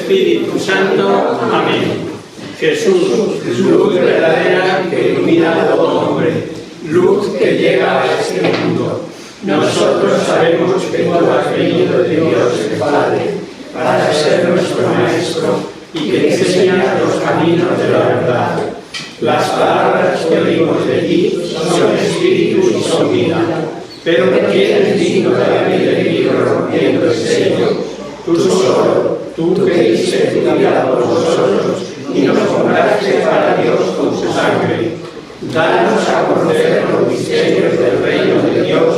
Espíritu Santo. Amén. Jesús, luz verdadera que ilumina a todo hombre, luz que llega a este mundo. Nosotros sabemos que tú has venido de Dios el Padre para ser nuestro Maestro y que enseñas los caminos de la verdad. Las palabras que oímos de ti son espíritu y son vida. Pero ¿quién es digno de abrir el libro rompiendo el sello? Tú solo, tú que diste tu vida por nosotros y nos compraste para Dios con su sangre. Danos a conocer los misterios del reino de Dios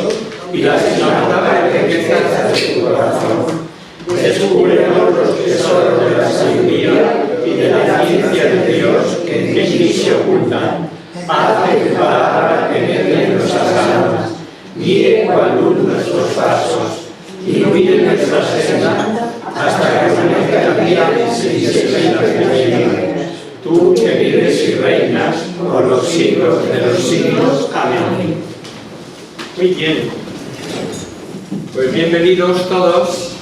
y las inagotable riquezas de tu corazón. Descúbrenos los tesoros de la sabiduría y de la ciencia de Dios que en ti se ocultan. Haz que tu palabra penetre en nuestras almas, guíe cual luz nuestros pasos, ilumine nuestra senda hasta que amanezca el día de seis reinas que vienen. Tú que vives y reinas por los siglos de los siglos. Amén. Muy bien. Pues bienvenidos todos.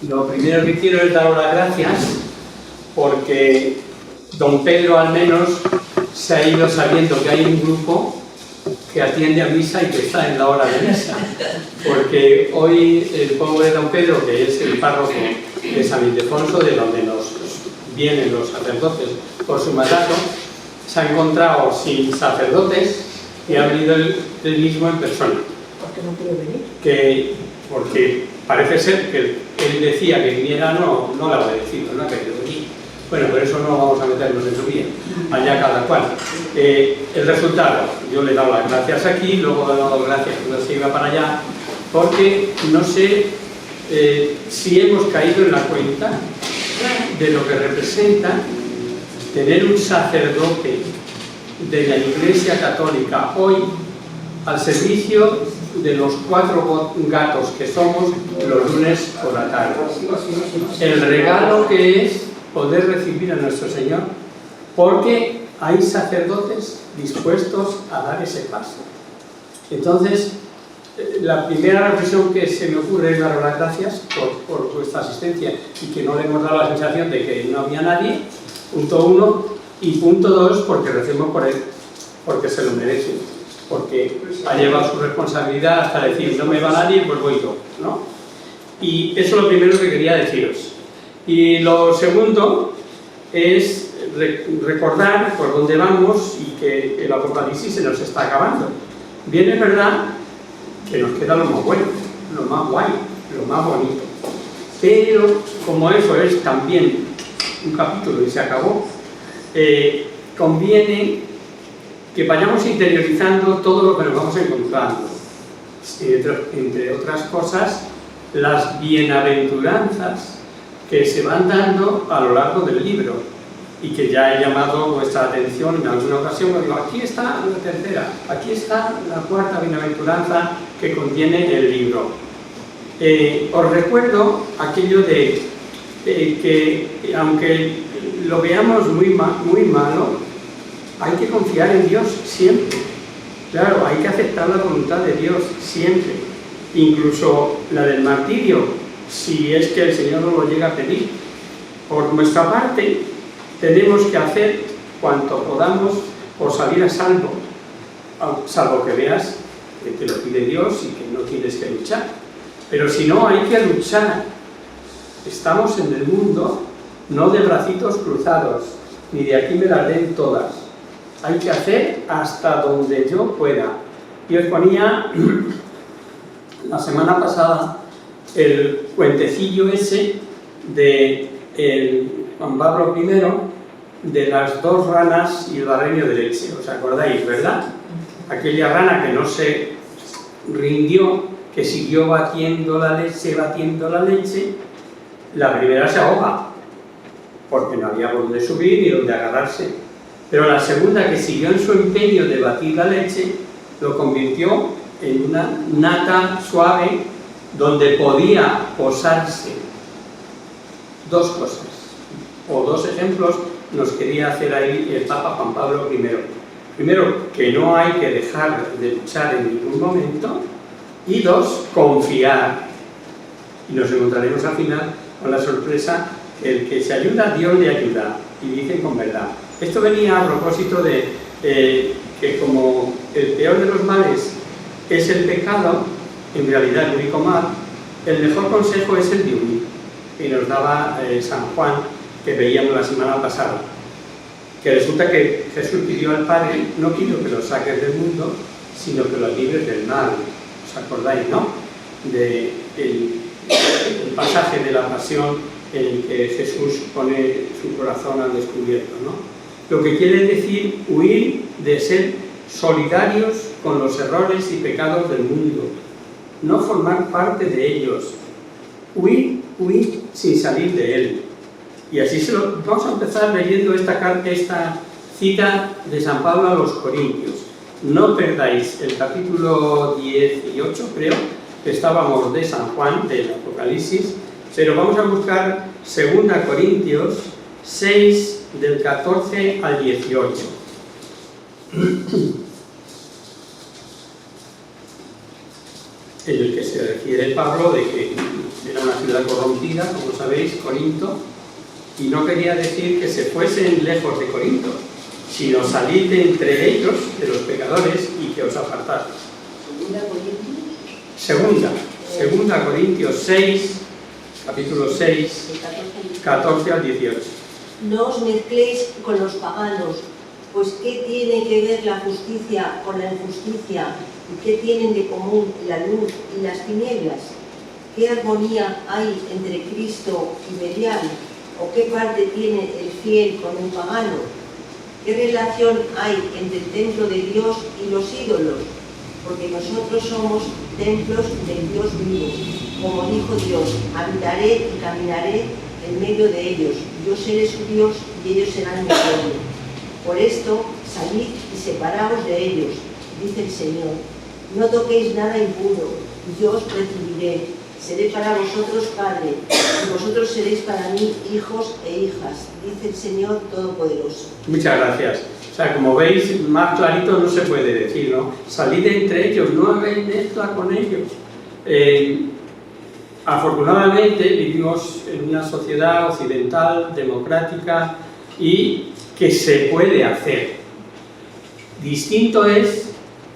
Lo primero que quiero es daros las gracias porque don Pedro al menos se ha ido sabiendo que hay un grupo que atiende a misa y que está en la hora de misa. Porque hoy el pobre don Pedro, que es el párroco de San Ildefonso, de donde nos vienen los sacerdotes por su mandato, se ha encontrado sin sacerdotes y ha venido él mismo en persona. ¿Por qué no puede venir? Porque parece ser que él decía que viniera, no lo ha obedecido, no ha querido venir. Bueno, por eso no vamos a meternos en su vida, allá cada cual. El resultado, yo le he dado las gracias aquí, luego le he dado gracias cuando se iba para allá, porque no sé si hemos caído en la cuenta de lo que representa tener un sacerdote de la Iglesia Católica hoy al servicio de los 4 gatos que somos los lunes por la tarde. El regalo que es poder recibir a nuestro Señor, porque hay sacerdotes dispuestos a dar ese paso. Entonces, la primera reflexión que se me ocurre es dar las gracias por vuestra asistencia y que no le hemos dado la sensación de que no había nadie, punto 1, y punto 2, porque recemos por él, porque se lo merece, porque ha llevado su responsabilidad hasta decir no me va nadie, pues voy yo, ¿no? Y eso es lo primero que quería deciros. Y lo segundo es recordar por dónde vamos y que el Apocalipsis se nos está acabando. Bien, es verdad que nos queda lo más bueno, lo más guay, lo más bonito. Pero como eso es también un capítulo y se acabó, conviene que vayamos interiorizando todo lo que nos vamos encontrando. Entre otras cosas, las bienaventuranzas que se van dando a lo largo del libro y que ya he llamado vuestra atención en alguna ocasión. Digo, aquí está la tercera, aquí está la 4ª bienaventuranza que contiene el libro. Os recuerdo aquello de que aunque lo veamos muy malo, hay que confiar en Dios siempre. Claro, hay que aceptar la voluntad de Dios siempre, incluso la del martirio, si es que el Señor nos lo llega a pedir. Por nuestra parte, tenemos que hacer cuanto podamos por salir a salvo, salvo que veas que te lo pide Dios y que no tienes que luchar. Pero si no, hay que luchar. Estamos en el mundo no de bracitos cruzados, ni de aquí me las den todas. Hay que hacer hasta donde yo pueda. Y os ponía la semana pasada el cuentecillo ese de Juan Pablo I, de las 2 ranas y el barreño de leche. ¿Os acordáis, verdad? Aquella rana que no se rindió, que siguió batiendo la leche, la primera se ahoga, porque no había por dónde subir ni dónde agarrarse. Pero la segunda, que siguió en su empeño de batir la leche, lo convirtió en una nata suave donde podía posarse. 2 cosas, o 2 ejemplos nos quería hacer ahí el Papa Juan Pablo I. Primero, que no hay que dejar de luchar en ningún momento, y 2, confiar. Y nos encontraremos al final con la sorpresa que el que se ayuda, Dios le ayuda, y dicen con verdad. Esto venía a propósito de que como el peor de los males es el pecado, en realidad el único mal, el mejor consejo es el de huir, que nos daba San Juan, que veíamos la semana pasada. Que resulta que Jesús pidió al Padre, no quiero que los saques del mundo, sino que los libres del mal. ¿Os acordáis, no? El pasaje de la pasión en el que Jesús pone su corazón al descubierto, ¿no? Lo que quiere decir huir de ser solidarios con los errores y pecados del mundo, no formar parte de ellos, huir sin salir de él. Y así vamos a empezar leyendo esta cita de San Pablo a los Corintios. No perdáis el capítulo 18, creo, que estábamos de San Juan, del Apocalipsis, pero vamos a buscar 2 Corintios 6, del 14 al 18. En el que se refiere Pablo de que era una ciudad corrompida, como sabéis, Corinto, y no quería decir que se fuesen lejos de Corinto, sino salir de entre ellos, de los pecadores, y que os apartaseis. Segunda Corintios 6, capítulo 6, 14 al 18. No os mezcléis con los paganos, pues ¿qué tiene que ver la justicia con la injusticia? ¿Y qué tienen de común la luz y las tinieblas? ¿Qué armonía hay entre Cristo y Belial? ¿O qué parte tiene el fiel con el pagano? ¿Qué relación hay entre el templo de Dios y los ídolos? Porque nosotros somos templos del Dios vivo. Como dijo Dios, habitaré y caminaré en medio de ellos. Yo seré su Dios y ellos serán mi pueblo. Por esto, salid y separaos de ellos, dice el Señor. No toquéis nada impuro, yo os recibiré. Seré para vosotros Padre, y vosotros seréis para mí hijos e hijas, dice el Señor Todopoderoso. Muchas gracias. O sea, como veis, más clarito no se puede decir, ¿no? Salid entre ellos, no hagáis mezcla con ellos. Afortunadamente vivimos en una sociedad occidental, democrática, y que se puede hacer. Distinto es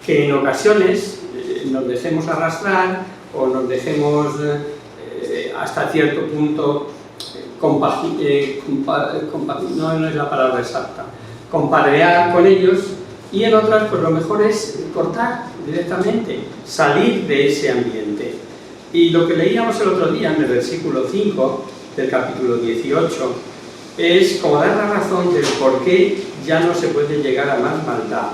que en ocasiones nos dejemos arrastrar o nos dejemos hasta cierto punto no es la palabra exacta, compadrear con ellos, y en otras pues lo mejor es cortar directamente, salir de ese ambiente. Y lo que leíamos el otro día en el versículo 5 del capítulo 18 es como dar la razón del por qué ya no se puede llegar a más maldad.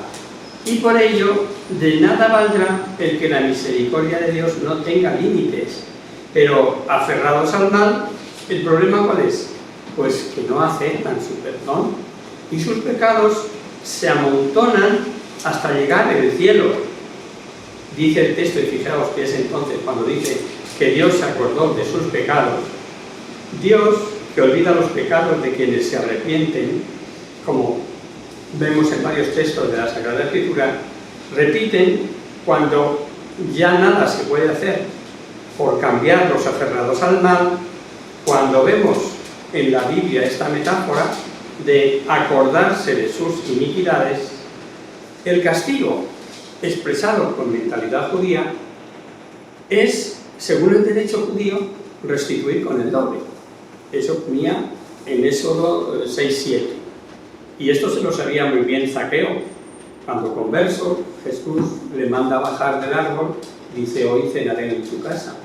Y por ello, de nada valdrá el que la misericordia de Dios no tenga límites. Pero aferrados al mal, ¿el problema cuál es? Pues que no aceptan su perdón y sus pecados se amontonan hasta llegar al cielo. Dice el texto, y fijaos que es entonces cuando dice que Dios se acordó de sus pecados. Dios, que olvida los pecados de quienes se arrepienten, como vemos en varios textos de la Sagrada Escritura, repiten cuando ya nada se puede hacer por cambiar los aferrados al mal, cuando vemos en la Biblia esta metáfora de acordarse de sus iniquidades, el castigo expresado con mentalidad judía es, según el derecho judío, restituir con el doble. Eso ponía en Éxodo 6:7. Y esto se lo sabía muy bien Zaqueo. Cuando converso, Jesús le manda bajar del árbol, dice: hoy cenaré en tu casa.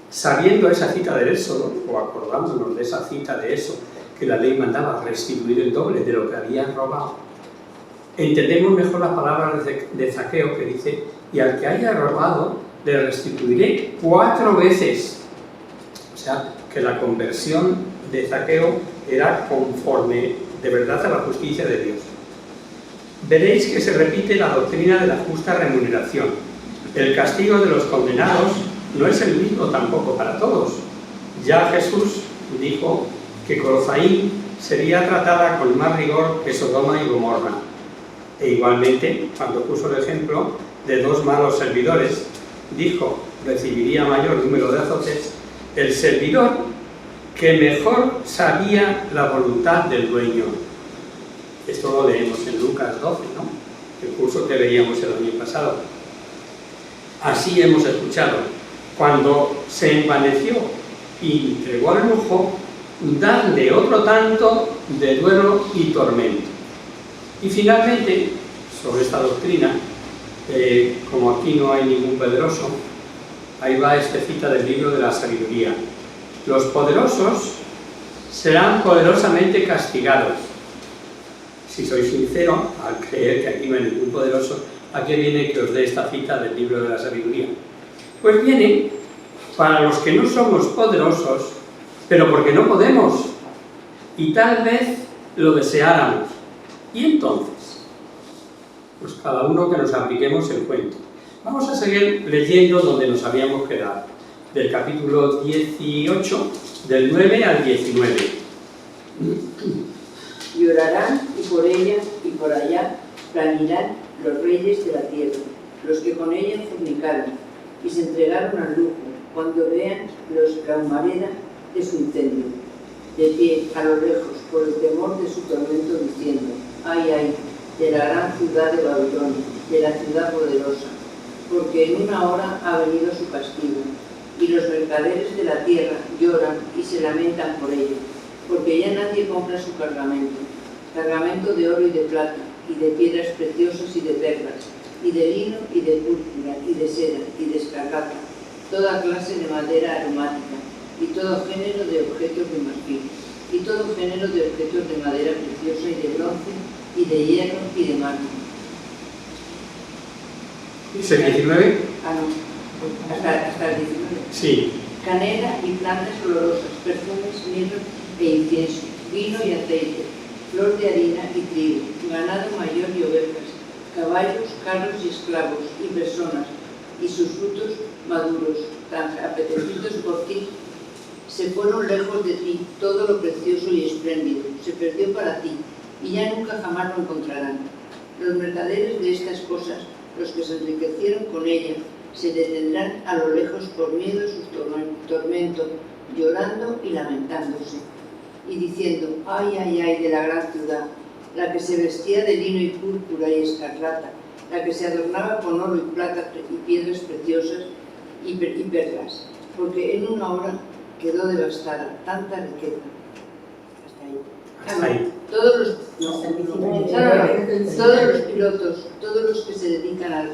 Sabiendo esa cita del Éxodo, o acordándonos de esa cita de eso, que la ley mandaba restituir el doble de lo que habían robado, entendemos mejor las palabras de Zaqueo, que dice: y al que haya robado, le restituiré 4 veces. O sea, que la conversión de Zaqueo era conforme de verdad a la justicia de Dios. Veréis que se repite la doctrina de la justa remuneración. El castigo de los condenados no es el mismo tampoco para todos. Ya Jesús dijo que Corozaín sería tratada con más rigor que Sodoma y Gomorra. E igualmente, cuando puso el ejemplo de 2 malos servidores, dijo: recibiría mayor número de azotes el servidor que mejor sabía la voluntad del dueño. Esto lo leemos en Lucas 12, ¿no? El curso que veíamos el año pasado. Así hemos escuchado: cuando se envaneció y entregó al lujo, darle otro tanto de duelo y tormento. Y finalmente, sobre esta doctrina, como aquí no hay ningún poderoso, ahí va esta cita del libro de la sabiduría: los poderosos serán poderosamente castigados. Si soy sincero, al creer que aquí no hay ningún poderoso, ¿a qué viene que os dé esta cita del libro de la sabiduría? Pues viene para los que no somos poderosos, pero porque no podemos, y tal vez lo deseáramos. Y entonces, pues cada uno que nos apliquemos el cuento. Vamos a seguir leyendo donde nos habíamos quedado, del capítulo 18, del 9 al 19. Llorarán, y por ella y por allá plañirán los reyes de la tierra, los que con ella fornicaron y se entregaron al lujo, cuando vean la humareda de su incendio, de pie a lo lejos, por el temor de su tormento, diciendo: ay, ay, de la gran ciudad de Babilonia, de la ciudad poderosa, porque en una hora ha venido su castigo. Y los mercaderes de la tierra lloran y se lamentan por ello, porque ya nadie compra su cargamento de oro y de plata, y de piedras preciosas y de perlas, y de lino y de púrpura, y de seda y de escarlata, toda clase de madera aromática, y todo género de objetos de marfil, y todo género de objetos de madera preciosa y de bronce, y de hierro y de mármol. ¿Dice el 19? Ah, no, hasta el 19. Sí. Canela y plantas olorosas, perfumes, mirra e incienso, vino y aceite, flor de harina y trigo, ganado mayor y ovejas, caballos, carros y esclavos, y personas, y sus frutos maduros, tan apetecidos por ti, se fueron lejos de ti, todo lo precioso y espléndido, se perdió para ti, y ya nunca jamás lo encontrarán. Los mercaderes de estas cosas, los que se enriquecieron con ella, se detendrán a lo lejos por miedo a su tormento, llorando y lamentándose, y diciendo: ay, ay, ay de la gran ciudad, la que se vestía de lino y púrpura y escarlata, la que se adornaba con oro y plata y piedras preciosas y perlas, porque en una hora quedó devastada tanta riqueza. Hasta ahí. Todos los pilotos, todos los que se dedican al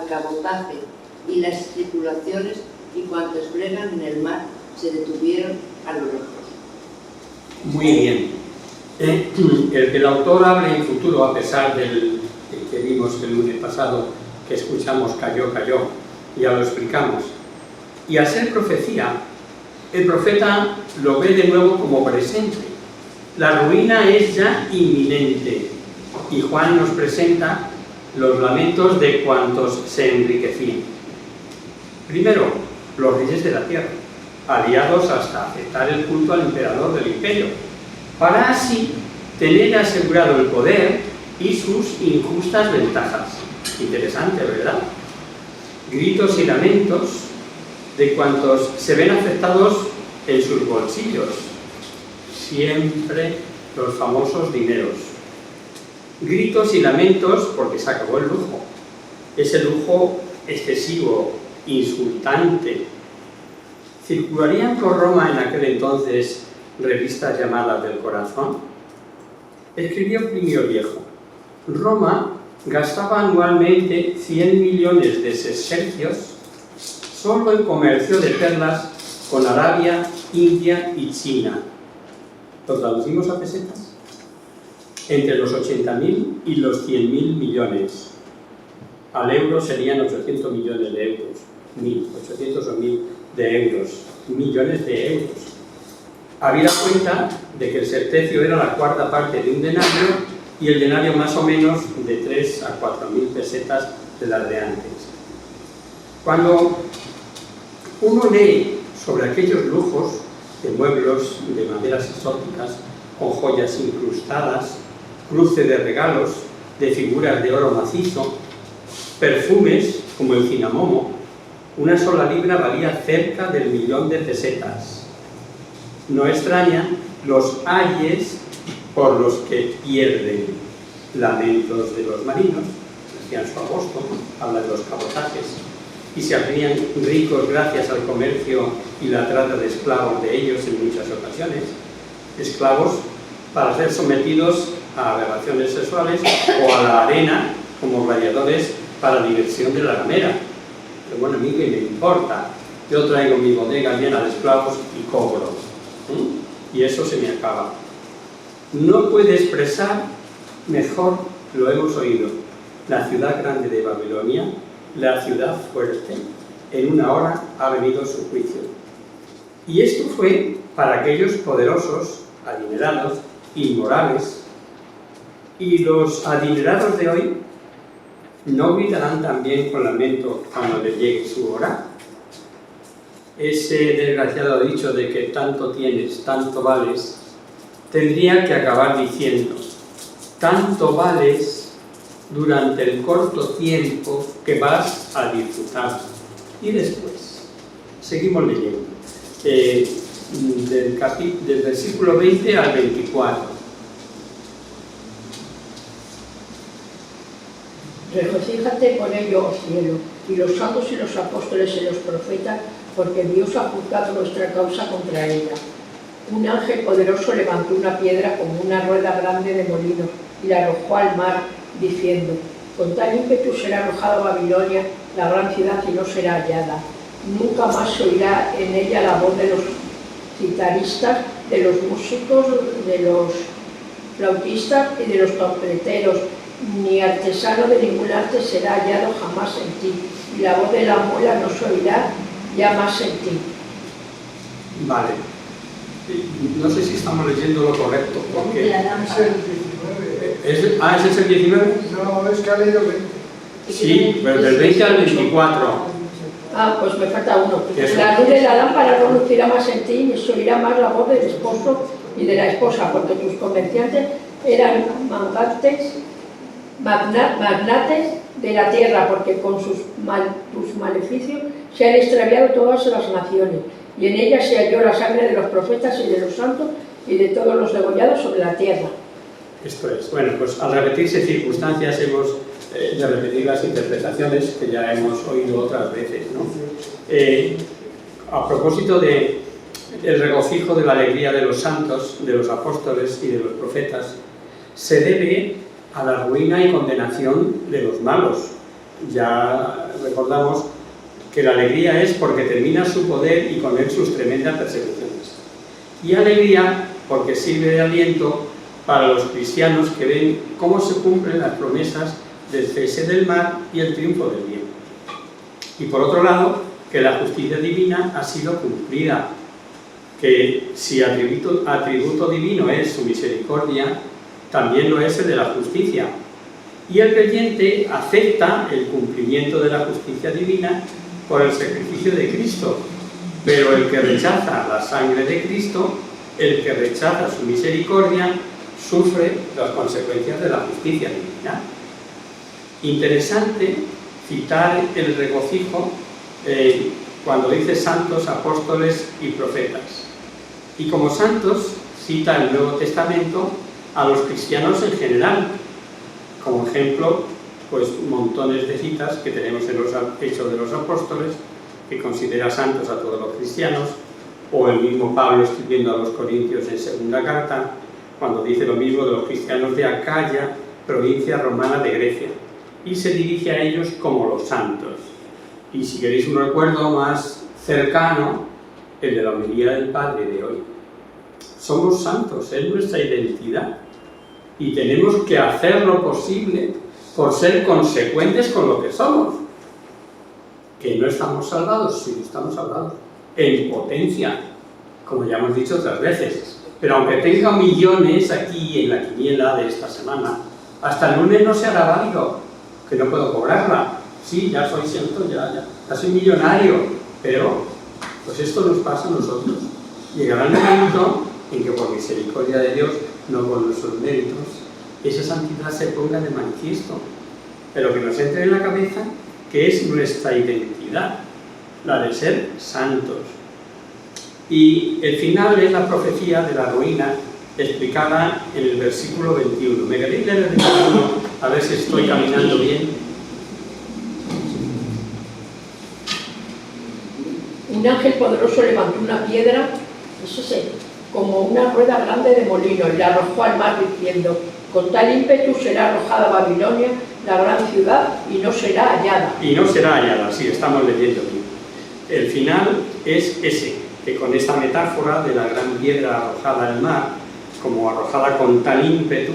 cabotaje y las tripulaciones y cuantos bregan en el mar, se detuvieron a lo lejos. Muy bien. El que el autor hable en futuro, a pesar del que vimos el lunes pasado, que escuchamos cayó, ya lo explicamos. Y al ser profecía, el profeta lo ve de nuevo como presente. La ruina es ya inminente. Y Juan nos presenta los lamentos de cuantos se enriquecían. Primero, los reyes de la tierra, aliados hasta aceptar el culto al emperador del imperio, para así tener asegurado el poder y sus injustas ventajas. Interesante, ¿verdad? Gritos y lamentos de cuantos se ven afectados en sus bolsillos, siempre los famosos dineros. Gritos y lamentos porque se acabó el lujo, ese lujo excesivo, insultante. ¿Circularían por Roma en aquel entonces revistas llamadas del corazón? Escribió Plinio el Viejo: Roma gastaba anualmente 100 millones de sestercios solo en comercio de perlas con Arabia, India y China. ¿Lo traducimos a pesetas? Entre los 80.000 y los 100.000 millones. Al euro serían 800 millones de euros. 800 o 1.000 de euros. Millones de euros. Habida cuenta de que el sestercio era la cuarta parte de un denario y el denario más o menos de 3 a 4.000 pesetas de las de antes. Cuando uno lee sobre aquellos lujos de muebles de maderas exóticas, con joyas incrustadas, cruce de regalos, de figuras de oro macizo, perfumes como el cinamomo, una sola libra valía cerca del 1.000.000 de pesetas. No extrañan los ayes por los que pierden, lamentos de los marinos, decían su agosto, habla de los cabotajes, y se hacían ricos gracias al comercio y la trata de esclavos de ellos en muchas ocasiones, esclavos para ser sometidos a aberraciones sexuales o a la arena como gladiadores para diversión de la ramera. Pero bueno, a mí que me importa, yo traigo mi bodega llena de esclavos y cobro, y eso se me acaba. No puede expresar mejor, lo hemos oído, la ciudad grande de Babilonia, la ciudad fuerte, en una hora ha venido su juicio. Y esto fue para aquellos poderosos, adinerados, inmorales, y los adinerados de hoy no gritarán también con lamento cuando les llegue su hora. Ese desgraciado dicho de que tanto tienes, tanto vales, tendría que acabar diciendo: tanto vales durante el corto tiempo que vas a disfrutar. Y después, seguimos leyendo, del versículo 20 al 24. Regocíjate por ello, oh cielo, y los santos y los apóstoles y los profetas, porque Dios ha juzgado nuestra causa contra ella. Un ángel poderoso levantó una piedra como una rueda grande de molino y la arrojó al mar, diciendo: con tal ímpetu será arrojada Babilonia, la gran ciudad, y no será hallada. Nunca más se oirá en ella la voz de los citaristas, de los músicos, de los flautistas y de los trompeteros, ni artesano de ningún arte será hallado jamás en ti, y la voz de la muela no se oirá ya más en ti. Vale. No sé si estamos leyendo lo correcto, porque... ¿Es el 19? No, es que ha leído 20. Sí, pero del 20 al 24. Ah, pues me falta uno. Eso. La luz de la lámpara no lucirá más en ti, ni se oirá más la voz del esposo y de la esposa, porque tus comerciantes eran magnates de la tierra, porque con tus maleficios se han extraviado todas las naciones, y en ellas se halló la sangre de los profetas y de los santos y de todos los degollados sobre la tierra. Esto es. Bueno, pues al repetirse circunstancias hemos de repetir las interpretaciones que ya hemos oído otras veces, ¿no? A propósito del regocijo de la alegría de los santos, de los apóstoles y de los profetas, se debe a la ruina y condenación de los malos. Ya recordamos que la alegría es porque termina su poder y con él sus tremendas persecuciones. Y alegría porque sirve de aliento para los cristianos que ven cómo se cumplen las promesas del cese del mal y el triunfo del bien. Y por otro lado, que la justicia divina ha sido cumplida, que si atributo divino es su misericordia, también lo es el de la justicia. Y el creyente acepta el cumplimiento de la justicia divina por el sacrificio de Cristo, pero el que rechaza la sangre de Cristo, el que rechaza su misericordia, sufre las consecuencias de la justicia divina. Interesante citar el regocijo cuando dice santos, apóstoles y profetas. Y como santos cita el Nuevo Testamento a los cristianos en general. Como ejemplo, pues montones de citas que tenemos en los Hechos de los Apóstoles, que considera santos a todos los cristianos, o el mismo Pablo escribiendo a los Corintios en segunda carta, cuando dice lo mismo de los cristianos de Acaya, provincia romana de Grecia, y se dirige a ellos como los santos. Y si queréis un recuerdo más cercano, el de la homilía del Padre de hoy. Somos santos, es nuestra identidad, y tenemos que hacer lo posible por ser consecuentes con lo que somos. Que no estamos salvados, sí estamos salvados, en potencia, como ya hemos dicho otras veces. Pero aunque tenga millones aquí en la quiniela de esta semana, hasta el lunes no se hará válido, que no puedo cobrarla. Sí, ya soy santo, ya soy millonario, pero pues esto nos pasa a nosotros. Llegará el momento en que por misericordia de Dios, no por nuestros méritos, esa santidad se ponga de manifiesto, pero que nos entre en la cabeza que es nuestra identidad, la de ser santos. Y el final es la profecía de la ruina explicada en el versículo 21. ¿Me queréis leer el 21? A ver si estoy caminando bien. Un ángel poderoso levantó una piedra, eso sí, como una rueda grande de molino, y la arrojó al mar diciendo: con tal ímpetu será arrojada Babilonia, la gran ciudad, y no será hallada. Y no será hallada, sí, estamos leyendo aquí. El final es ese, que con esta metáfora de la gran piedra arrojada al mar, como arrojada con tal ímpetu,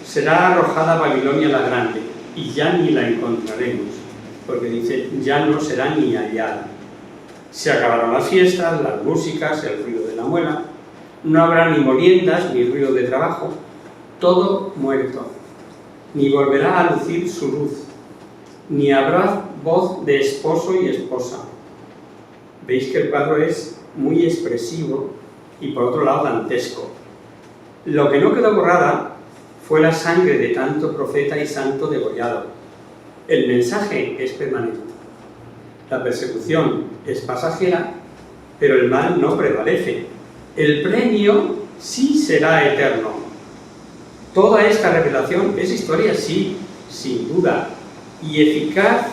será arrojada Babilonia la grande, y ya ni la encontraremos, porque dice, ya no será ni hallada. Se acabaron las fiestas, las músicas, el ruido de la muela, no habrá ni moliendas ni ruido de trabajo, todo muerto, ni volverá a lucir su luz, ni habrá voz de esposo y esposa. Veis que el cuadro es muy expresivo y por otro lado dantesco. Lo que no quedó borrada fue la sangre de tanto profeta y santo degollado. El mensaje es permanente. La persecución es pasajera, pero el mal no prevalece. El premio sí será eterno. Toda esta revelación es historia, sí, sin duda, y eficaz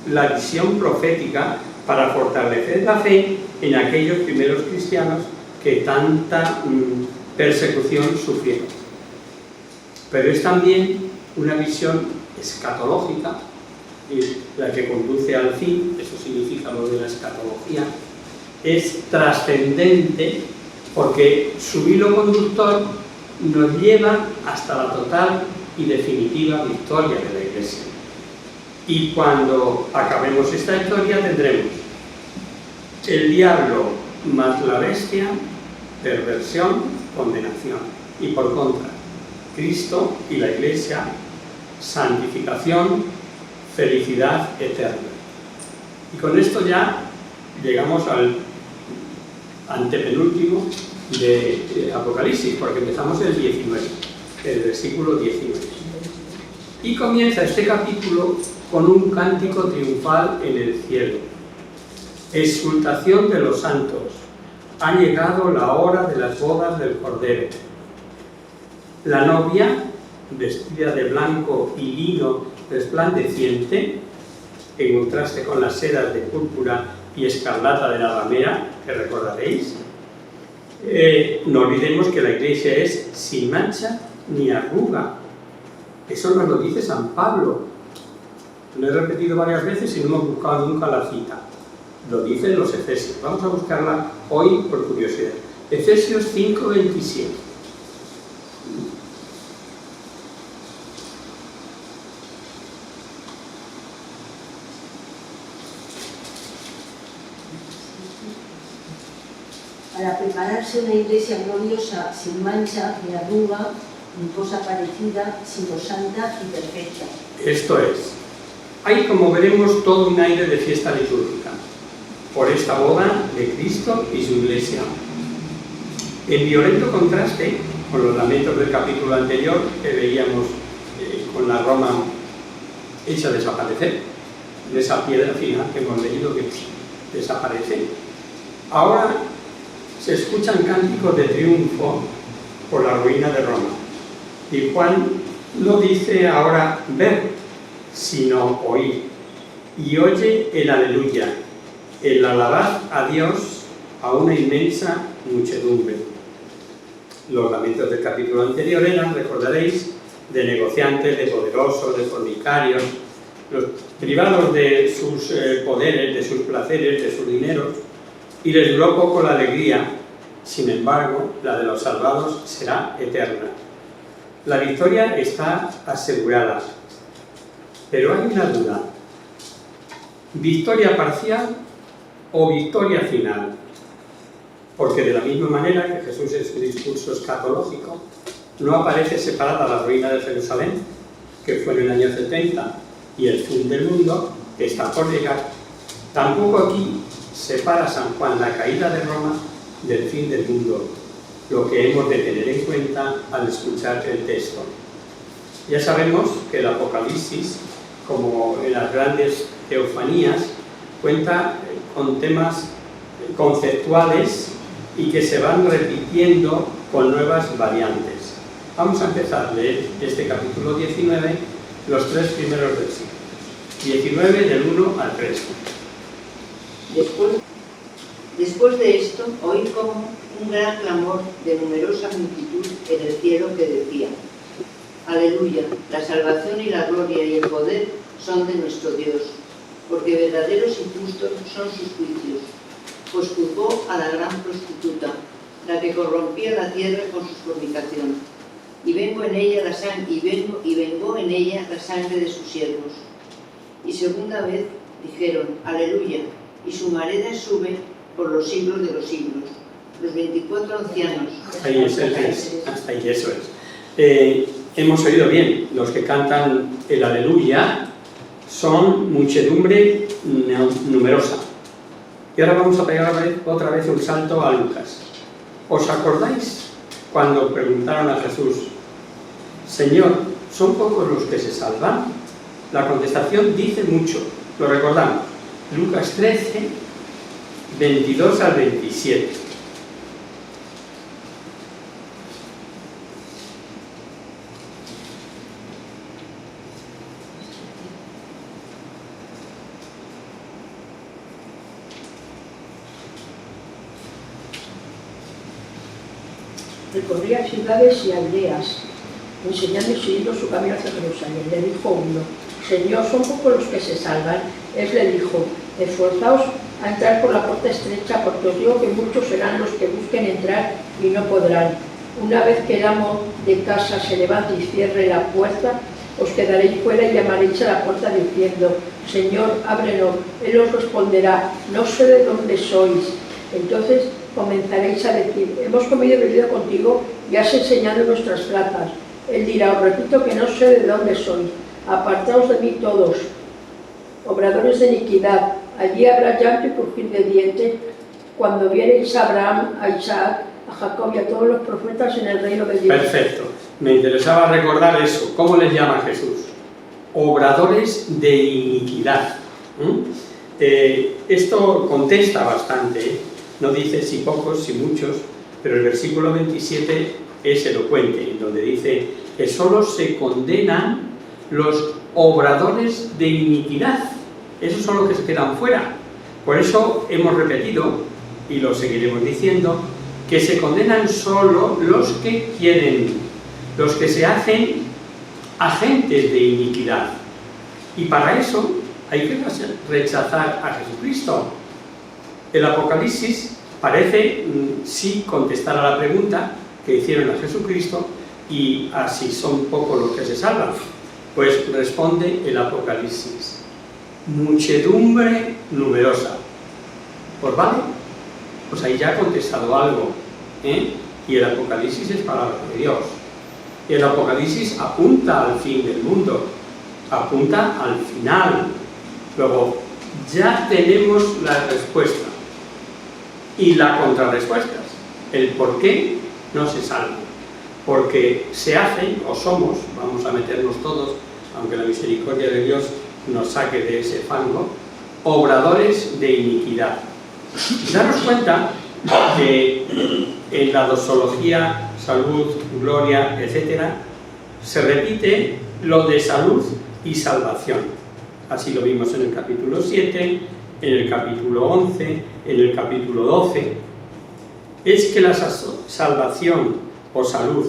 la visión profética para fortalecer la fe en aquellos primeros cristianos que tanta persecución sufrieron. Pero es también una visión escatológica, la que conduce al fin, eso significa lo de la escatología, es trascendente porque su hilo conductor nos lleva hasta la total y definitiva victoria de la Iglesia. Y cuando acabemos esta historia tendremos el diablo más la bestia, perversión, condenación. Y por contra, Cristo y la Iglesia, santificación, felicidad eterna. Y con esto ya llegamos al antepenúltimo de Apocalipsis, porque empezamos el 19, el versículo 19. Y comienza este capítulo con un cántico triunfal en el cielo. Exultación de los santos. Ha llegado la hora de las bodas del Cordero. La novia, vestida de blanco y lino resplandeciente, en contraste con las sedas de púrpura y escarlata de la ramera, que recordaréis. No olvidemos que la Iglesia es sin mancha ni arruga. Eso nos lo dice San Pablo. Lo he repetido varias veces y no hemos buscado nunca la cita. Lo dicen los Efesios. Vamos a buscarla hoy por curiosidad. Efesios 5:27. Para prepararse una iglesia gloriosa, sin mancha ni arruga, ni cosa parecida, sino santa y perfecta. Esto es. Hay, como veremos, todo un aire de fiesta litúrgica por esta boda de Cristo y su Iglesia. En violento contraste con los lamentos del capítulo anterior que veíamos con la Roma hecha desaparecer, de esa piedra final que hemos leído que desaparece. Ahora se escuchan cánticos de triunfo por la ruina de Roma. Y Juan no dice ahora ver, sino oír. Y oye el aleluya, el alabad a Dios a una inmensa muchedumbre. Los lamentos del capítulo anterior eran, recordaréis, de negociantes, de poderosos, de fornicarios, los privados de sus poderes, de sus placeres, de sus dineros, y les duró poco la alegría. Sin embargo, la de los salvados será eterna. La victoria está asegurada, pero hay una duda: ¿victoria parcial o victoria final? Porque de la misma manera que Jesús en su discurso escatológico no aparece separada la ruina de Jerusalén, que fue en el año 70, y el fin del mundo, que está por llegar, tampoco aquí separa San Juan la caída de Roma del fin del mundo, lo que hemos de tener en cuenta al escuchar el texto. Ya sabemos que el Apocalipsis, como en las grandes teofanías, cuenta con temas conceptuales y que se van repitiendo con nuevas variantes. Vamos a empezar a leer este capítulo 19, los 3 primeros versículos. 19 del 1 al 3. Después de esto, oí como un gran clamor de numerosa multitud en el cielo que decía: Aleluya, la salvación y la gloria y el poder son de nuestro Dios, porque verdaderos y justos son sus juicios, pues juzgó a la gran prostituta, la que corrompía la tierra con su fornicación, y vengó en ella la sangre de sus siervos. Y segunda vez dijeron: Aleluya, y su humareda sube por los siglos de los siglos. Los 24 ancianos. Ahí es el 3, hasta ahí, eso es. Hemos oído bien, los que cantan el Aleluya son muchedumbre numerosa. Y ahora vamos a pegar otra vez un salto a Lucas. ¿Os acordáis cuando preguntaron a Jesús: Señor, ¿son pocos los que se salvan? La contestación dice mucho, lo recordamos. Lucas 13, 22 al 27. Recorría ciudades y aldeas, enseñando y siguiendo su camino hacia Jerusalén. Le dijo uno: Señor, ¿son pocos los que se salvan? Él le dijo: esforzaos a entrar por la puerta estrecha, porque os digo que muchos serán los que busquen entrar y no podrán. Una vez que el amo de casa se levante y cierre la puerta, os quedaréis fuera y llamaréis a la puerta diciendo: Señor, ábrenos. Él os responderá: no sé de dónde sois. Entonces comenzaréis a decir: hemos comido y bebido contigo y has enseñado nuestras plazas. Él dirá: os repito que no sé de dónde sois. Apartaos de mí todos, obradores de iniquidad. Allí habrá llanto y crujir de dientes cuando viereis a Abraham, a Isaac, a Jacob y a todos los profetas en el reino de Dios. Perfecto. Me interesaba recordar eso. ¿Cómo les llama Jesús? Obradores de iniquidad. Esto contesta bastante. No dice si pocos, si muchos, pero el versículo 27 es elocuente, en donde dice que solo se condenan los obradores de iniquidad. Esos son los que se quedan fuera. Por eso hemos repetido, y lo seguiremos diciendo, que se condenan solo los que quieren, los que se hacen agentes de iniquidad. Y para eso hay que rechazar a Jesucristo. El Apocalipsis parece sí contestar a la pregunta que hicieron a Jesucristo, y así son pocos los que se salvan. Pues responde el Apocalipsis: muchedumbre numerosa. ¿Pues vale? Pues ahí ya ha contestado algo, y el Apocalipsis es palabra de Dios. El Apocalipsis apunta al fin del mundo, apunta al final. Luego, ya tenemos la respuesta y la contrarrespuesta, el por qué no se salva. Porque se hacen, o somos, vamos a meternos todos, aunque la misericordia de Dios nos saque de ese fango, obradores de iniquidad. Daros cuenta que en la doxología, salud, gloria, etc., se repite lo de salud y salvación. Así lo vimos en el capítulo 7, en el capítulo 11, en el capítulo 12. Es que la salvación o salud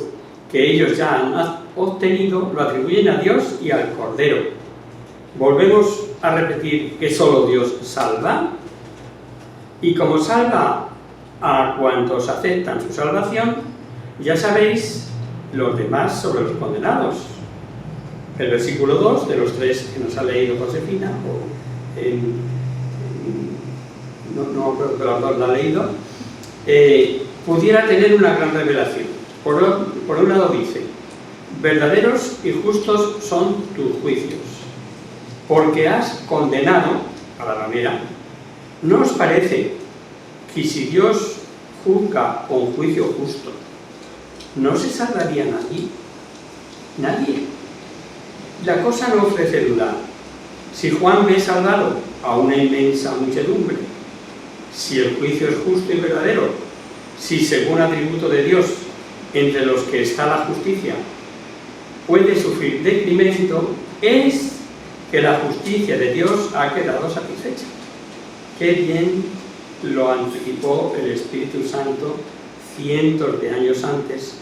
que ellos ya han obtenido lo atribuyen a Dios y al Cordero. Volvemos a repetir que solo Dios salva, y como salva a cuantos aceptan su salvación, ya sabéis los demás sobre los condenados. El versículo 2 de los 3 que nos ha leído Josefina, no creo que los dos la ha leído, pudiera tener una gran revelación. Por un lado dice: verdaderos y justos son tus juicios, porque has condenado a la manera. ¿No os parece que si Dios juzga con juicio justo, no se salvaría nadie? Nadie. La cosa no ofrece duda. Si Juan ve salvado a una inmensa muchedumbre, si el juicio es justo y verdadero, si según atributo de Dios, entre los que está la justicia, puede sufrir decremento, es que la justicia de Dios ha quedado satisfecha. Qué bien lo anticipó el Espíritu Santo cientos de años antes,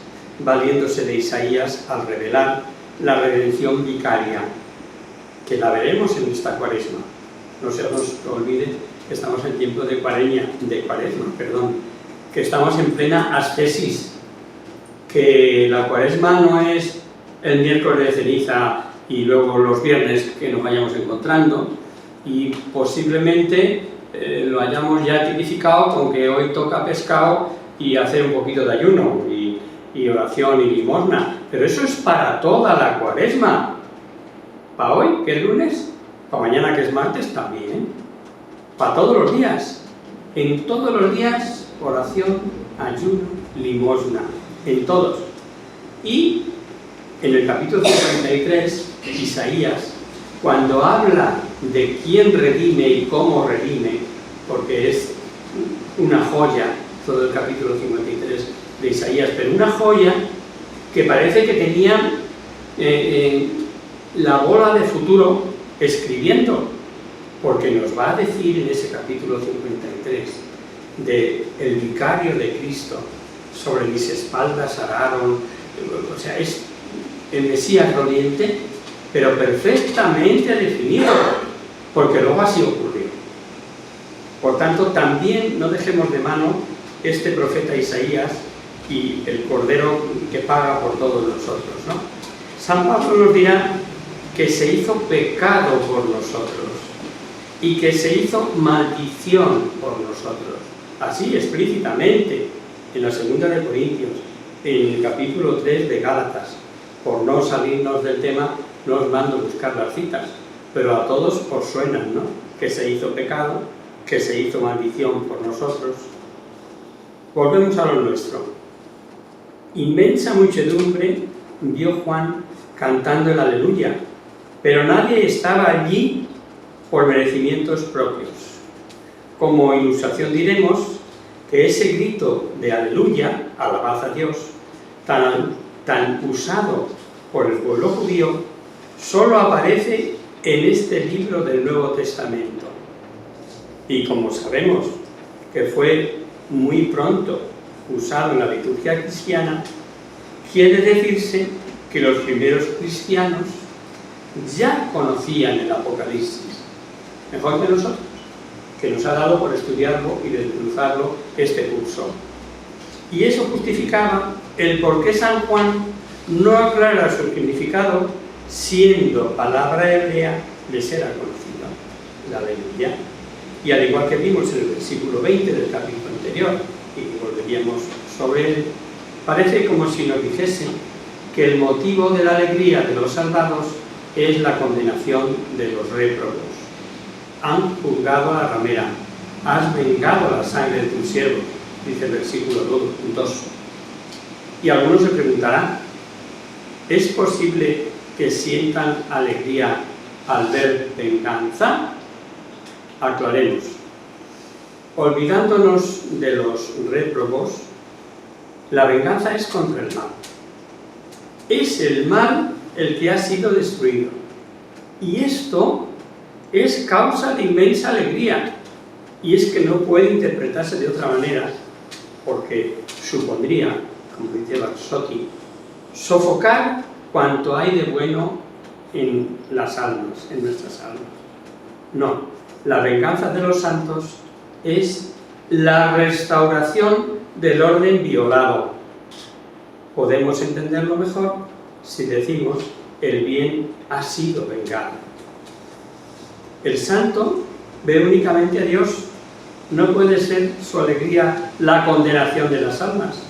valiéndose de Isaías al revelar la redención vicaria, que la veremos en esta cuaresma. No se nos olvide que estamos en tiempo de cuaresma, que estamos en plena ascesis, que la cuaresma no es el miércoles de ceniza y luego los viernes que nos vayamos encontrando, y posiblemente lo hayamos ya tipificado con que hoy toca pescado y hacer un poquito de ayuno y oración y limosna, pero eso es para toda la cuaresma. Para hoy, que es lunes, para mañana, que es martes, también, para todos los días. En todos los días, oración, ayuno, limosna, en todos. Y en el capítulo 53, Isaías, cuando habla de quién redime y cómo redime, porque es una joya todo el capítulo 53 de Isaías, pero una joya que parece que tenía la bola de futuro escribiendo, porque nos va a decir en ese capítulo 53 de el vicario de Cristo, sobre mis espaldas araron, o sea, es el Mesías doliente, pero perfectamente definido, porque luego así ocurrió. Por tanto, también no dejemos de mano este profeta Isaías y el Cordero que paga por todos nosotros, ¿no? San Pablo nos dirá que se hizo pecado por nosotros y que se hizo maldición por nosotros, así explícitamente en la segunda de Corintios, en el capítulo 3 de Gálatas. Por no salirnos del tema, no os mando a buscar las citas, pero a todos os suenan, ¿no? Que se hizo pecado, que se hizo maldición por nosotros. Volvemos a lo nuestro. Inmensa muchedumbre vio Juan cantando el aleluya, pero nadie estaba allí por merecimientos propios. Como ilustración diremos que ese grito de aleluya, alabad a Dios, tan usado por el pueblo judío, solo aparece en este libro del Nuevo Testamento. Y como sabemos que fue muy pronto usado en la liturgia cristiana, quiere decirse que los primeros cristianos ya conocían el Apocalipsis, mejor que nosotros, que nos ha dado por estudiarlo y desglosarlo este curso. Y eso justificaba el por qué San Juan no aclara su significado, siendo palabra hebrea les era conocida, la aleluya. Y al igual que vimos en el versículo 20 del capítulo anterior, y volveríamos sobre él, parece como si nos dijese que el motivo de la alegría de los salvados es la condenación de los réprobos. Han juzgado a la ramera, has vengado la sangre de tu siervo, dice el versículo 2. Y algunos se preguntarán, ¿es posible que sientan alegría al ver venganza? Aclaremos. Olvidándonos de los réprobos, la venganza es contra el mal. Es el mal el que ha sido destruido. Y esto es causa de inmensa alegría. Y es que no puede interpretarse de otra manera, porque supondría, como dice Barsotti, sofocar cuanto hay de bueno en las almas, en nuestras almas. No, la venganza de los santos es la restauración del orden violado. Podemos entenderlo mejor si decimos el bien ha sido vengado. El santo ve únicamente a Dios. No puede ser su alegría la condenación de las almas.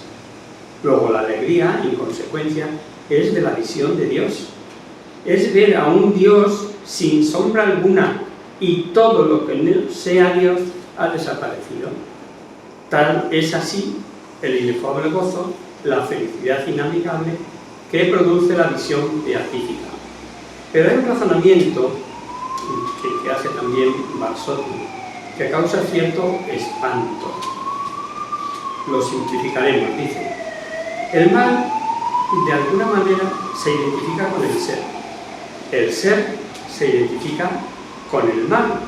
Luego la alegría, en consecuencia, es de la visión de Dios. Es ver a un Dios sin sombra alguna y todo lo que no sea Dios ha desaparecido. Tal es así el inefable gozo, la felicidad inamigable que produce la visión beatífica. Pero hay un razonamiento que hace también Barsotti, que causa cierto espanto. lo simplificaremos, dice. El mal, de alguna manera, se identifica con el ser. El ser se identifica con el mal.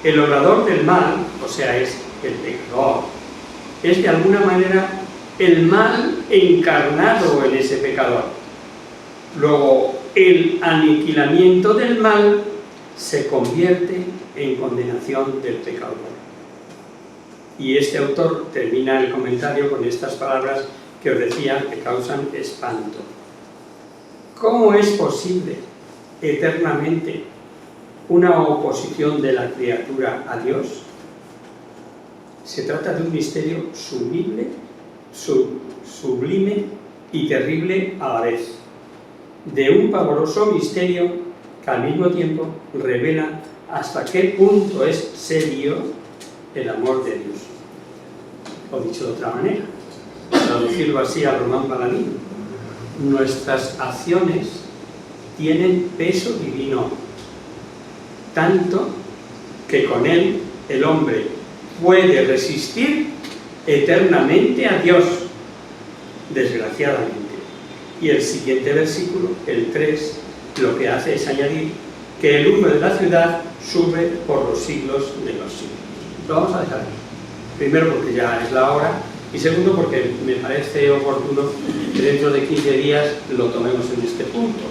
El obrador del mal, o sea, es el pecador, es de alguna manera el mal encarnado en ese pecador. Luego, el aniquilamiento del mal se convierte en condenación del pecador. Y este autor termina el comentario con estas palabras que os decía que causan espanto. ¿Cómo es posible eternamente una oposición de la criatura a Dios? Se trata de un misterio sublime y terrible a la vez, de un pavoroso misterio que al mismo tiempo revela hasta qué punto es serio el amor de Dios. O dicho de otra manera, traducirlo así a Román Paladino, nuestras acciones tienen peso divino, tanto que con él el hombre puede resistir eternamente a Dios, desgraciadamente. Y el siguiente versículo, el 3, lo que hace es añadir que el humo de la ciudad sube por los siglos de los siglos. Lo vamos a dejar aquí. Primero porque ya es la hora, y segundo porque me parece oportuno que dentro de 15 días lo tomemos en este punto,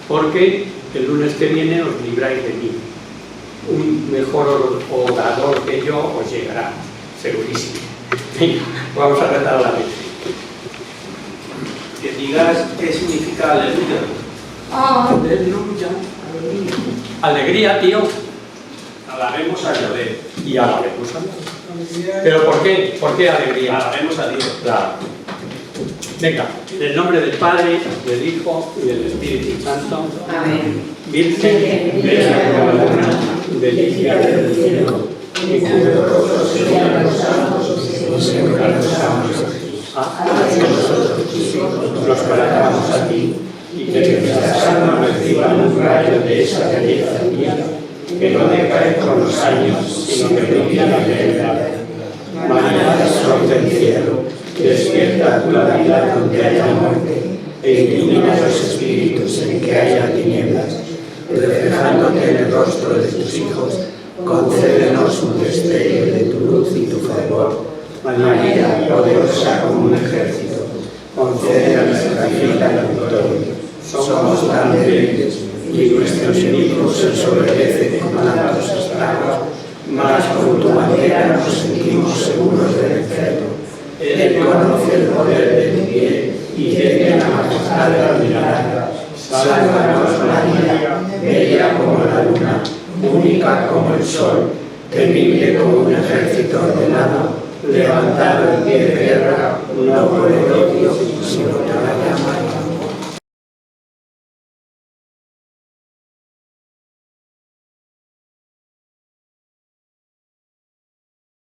porque el lunes que viene os libráis de mí. Un mejor orador que yo os llegará, segurísimo. Venga, vamos a rezar a la vez. Que digas qué significa aleluya. Aleluya. Alegría, tío. Alabemos a Yahvé. Y alabemos a Dios. ¿Pero por qué? ¿Por qué alegría? Alabemos a Dios. Claro. Venga, en el nombre del Padre, del Hijo y del Espíritu Santo. Amén. Virgen, bella como la luna, bendita del cielo, y cuyo rostro serían los santos, siempre los santos. Haz que nosotros, tus hijos, nos parezcamos a ti, y que nuestras almas reciban un rayo de esa belleza tuya, que no decae con los años, sino que brilla la verdad. Mañana sol del cielo, despierta tú la vida donde haya muerte, e ilumina los espíritus en que haya tinieblas. Reflejándote en el rostro de tus hijos, concédenos un destello de tu luz y tu favor. María, poderosa como un ejército, concede a nuestra vida la victoria. Somos tan débiles y nuestros enemigos se ensoberbecen con tantos estragos, mas por tu bandera nos sentimos seguros de vencerlo. Él conoce el poder de tu bien y tiene la majestad de admirarla. Sálvanos, María, bella como la luna, única como el sol, temible como un ejército ordenado, levantado en pie de guerra, no por el odio, sino por la